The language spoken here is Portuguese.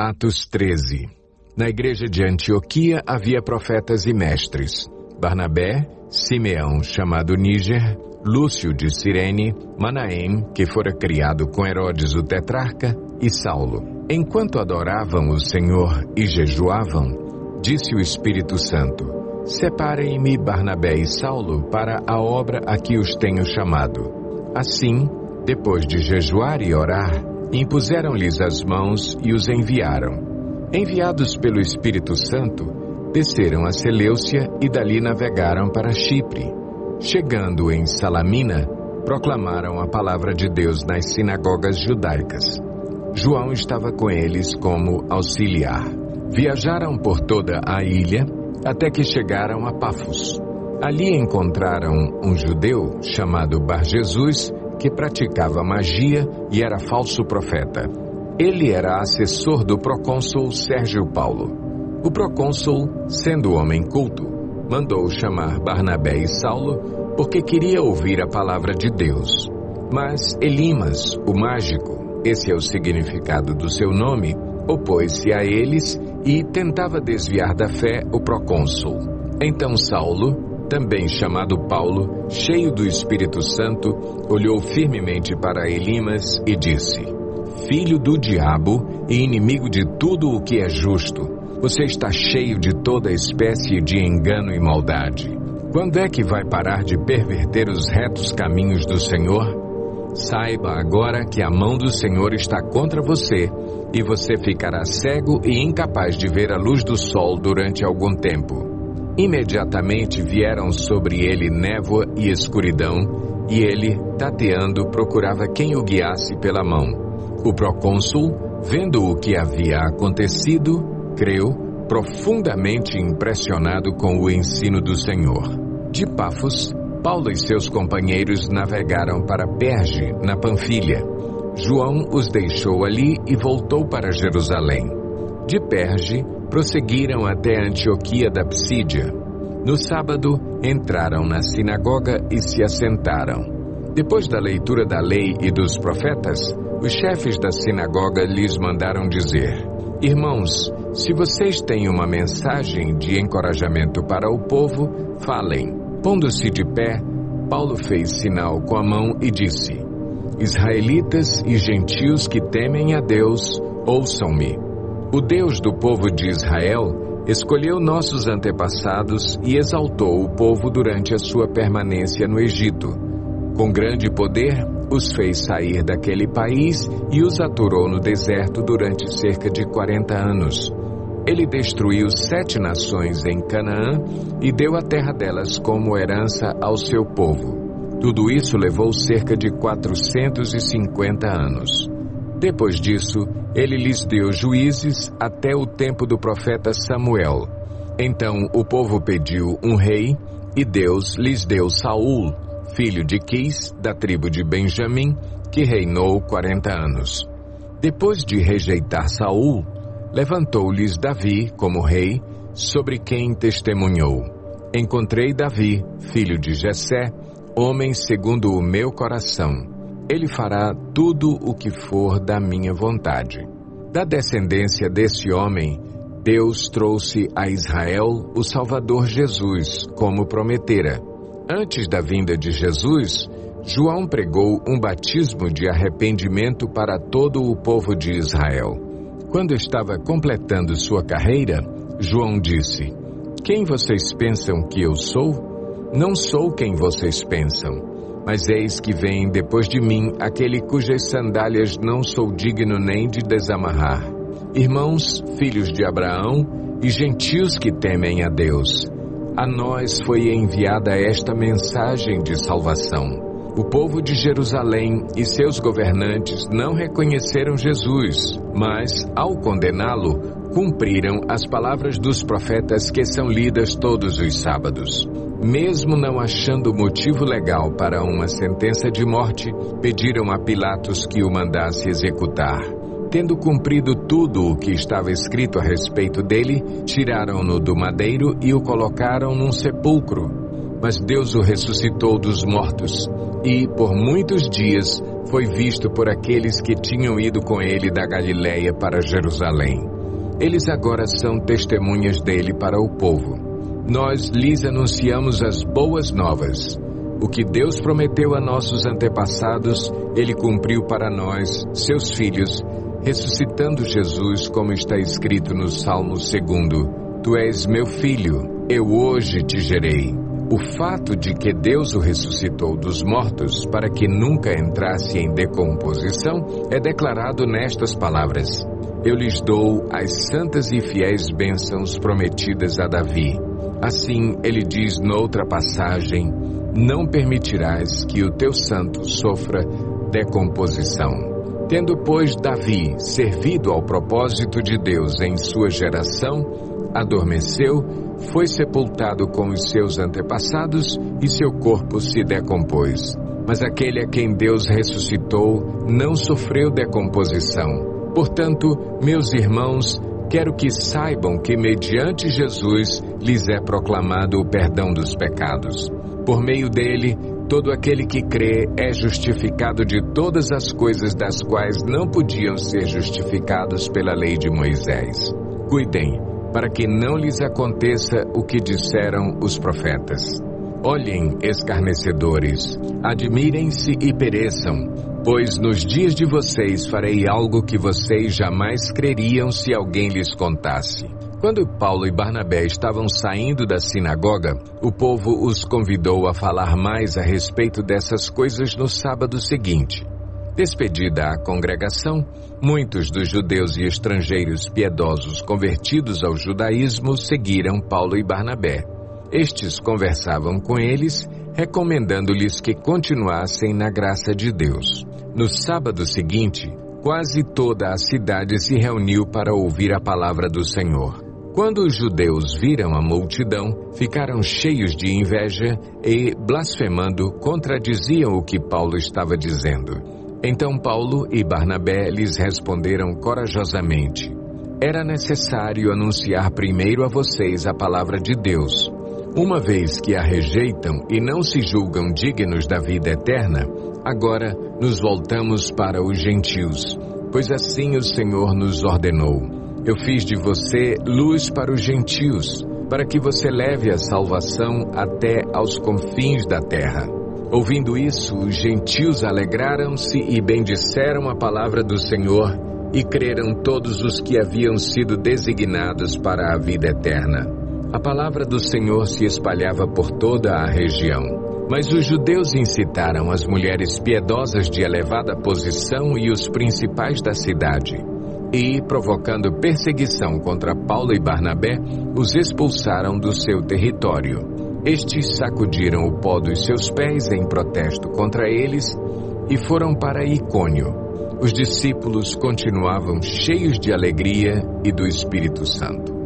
Atos 13. Na igreja de Antioquia havia profetas e mestres: Barnabé, Simeão, chamado Níger, Lúcio de Cirene, Manaém, que fora criado com Herodes o tetrarca, e Saulo. Enquanto adoravam o Senhor e jejuavam, disse o Espírito Santo: Separem-me Barnabé e Saulo para a obra a que os tenho chamado. Assim, depois de jejuar e orar, impuseram-lhes as mãos e os enviaram. Enviados pelo Espírito Santo, desceram a Seleucia e dali navegaram para Chipre. Chegando em Salamina, proclamaram a palavra de Deus nas sinagogas judaicas. João estava com eles como auxiliar. Viajaram por toda a ilha, até que chegaram a Pafos. Ali encontraram um judeu chamado Bar-Jesus, que praticava magia e era falso profeta. Ele era assessor do procônsul Sérgio Paulo. O procônsul, sendo homem culto, mandou chamar Barnabé e Saulo, porque queria ouvir a palavra de Deus. Mas Elimas, o mágico, esse é o significado do seu nome, opôs-se a eles e tentava desviar da fé o procônsul. Então Saulo, também chamado Paulo, cheio do Espírito Santo, olhou firmemente para Elimas e disse: Filho do diabo e inimigo de tudo o que é justo, você está cheio de toda espécie de engano e maldade. Quando é que vai parar de perverter os retos caminhos do Senhor? Saiba agora que a mão do Senhor está contra você, e você ficará cego e incapaz de ver a luz do sol durante algum tempo. Imediatamente vieram sobre ele névoa e escuridão, e ele, tateando, procurava quem o guiasse pela mão. O procônsul, vendo o que havia acontecido, creu, profundamente impressionado com o ensino do Senhor. De Pafos, Paulo e seus companheiros navegaram para Perge, na Panfilha. João os deixou ali e voltou para Jerusalém. De Perge, prosseguiram até Antioquia da Psídia. No sábado, entraram na sinagoga e se assentaram. Depois da leitura da lei e dos profetas, os chefes da sinagoga lhes mandaram dizer: Irmãos, se vocês têm uma mensagem de encorajamento para o povo, falem. Pondo-se de pé, Paulo fez sinal com a mão e disse: Israelitas e gentios que temem a Deus, ouçam-me. O Deus do povo de Israel escolheu nossos antepassados e exaltou o povo durante a sua permanência no Egito. Com grande poder, os fez sair daquele país e os aturou no deserto durante cerca de 40 anos. Ele destruiu 7 nações em Canaã e deu a terra delas como herança ao seu povo. Tudo isso levou cerca de 450 anos. Depois disso, ele lhes deu juízes até o tempo do profeta Samuel. Então o povo pediu um rei, e Deus lhes deu Saul, filho de Quis, da tribo de Benjamim, que reinou 40 anos. Depois de rejeitar Saul, levantou-lhes Davi como rei, sobre quem testemunhou: Encontrei Davi, filho de Jessé, homem segundo o meu coração. Ele fará tudo o que for da minha vontade. Da descendência desse homem, Deus trouxe a Israel o Salvador Jesus, como prometera. Antes da vinda de Jesus, João pregou um batismo de arrependimento para todo o povo de Israel. Quando estava completando sua carreira, João disse: Quem vocês pensam que eu sou? Não sou quem vocês pensam. Mas eis que vem depois de mim aquele cujas sandálias não sou digno nem de desamarrar. Irmãos, filhos de Abraão e gentios que temem a Deus, a nós foi enviada esta mensagem de salvação. O povo de Jerusalém e seus governantes não reconheceram Jesus, mas, ao condená-lo, cumpriram as palavras dos profetas que são lidas todos os sábados. Mesmo não achando motivo legal para uma sentença de morte, pediram a Pilatos que o mandasse executar. Tendo cumprido tudo o que estava escrito a respeito dele, tiraram-no do madeiro e o colocaram num sepulcro. mas Deus o ressuscitou dos mortos, e, por muitos dias, foi visto por aqueles que tinham ido com ele da Galiléia para Jerusalém. Eles agora são testemunhas dele para o povo. Nós lhes anunciamos as boas novas. O que Deus prometeu a nossos antepassados, Ele cumpriu para nós, seus filhos, ressuscitando Jesus, como está escrito no Salmo 2: Tu és meu filho, eu hoje te gerei. O fato de que Deus o ressuscitou dos mortos para que nunca entrasse em decomposição é declarado nestas palavras: Eu lhes dou as santas e fiéis bênçãos prometidas a Davi. Assim, ele diz noutra passagem: Não permitirás que o teu santo sofra decomposição. Tendo, pois, Davi servido ao propósito de Deus em sua geração, adormeceu, foi sepultado com os seus antepassados e seu corpo se decompôs. Mas aquele a quem Deus ressuscitou não sofreu decomposição. Portanto, meus irmãos, quero que saibam que mediante Jesus lhes é proclamado o perdão dos pecados. Por meio dele, todo aquele que crê é justificado de todas as coisas das quais não podiam ser justificados pela lei de Moisés. Cuidem, para que não lhes aconteça o que disseram os profetas. Olhem, escarnecedores, admirem-se e pereçam, pois nos dias de vocês farei algo que vocês jamais creriam se alguém lhes contasse. Quando Paulo e Barnabé estavam saindo da sinagoga, o povo os convidou a falar mais a respeito dessas coisas no sábado seguinte. Despedida a congregação, muitos dos judeus e estrangeiros piedosos convertidos ao judaísmo seguiram Paulo e Barnabé. Estes conversavam com eles, recomendando-lhes que continuassem na graça de Deus. No sábado seguinte, quase toda a cidade se reuniu para ouvir a palavra do Senhor. Quando os judeus viram a multidão, ficaram cheios de inveja e, blasfemando, contradiziam o que Paulo estava dizendo. Então Paulo e Barnabé lhes responderam corajosamente: Era necessário anunciar primeiro a vocês a palavra de Deus. Uma vez que a rejeitam e não se julgam dignos da vida eterna, agora nos voltamos para os gentios, pois assim o Senhor nos ordenou. Eu fiz de você luz para os gentios, para que você leve a salvação até aos confins da terra. Ouvindo isso, os gentios alegraram-se e bendisseram a palavra do Senhor, e creram todos os que haviam sido designados para a vida eterna. A palavra do Senhor se espalhava por toda a região. Mas os judeus incitaram as mulheres piedosas de elevada posição e os principais da cidade. E, provocando perseguição contra Paulo e Barnabé, os expulsaram do seu território. Estes sacudiram o pó dos seus pés em protesto contra eles e foram para Icônio. Os discípulos continuavam cheios de alegria e do Espírito Santo.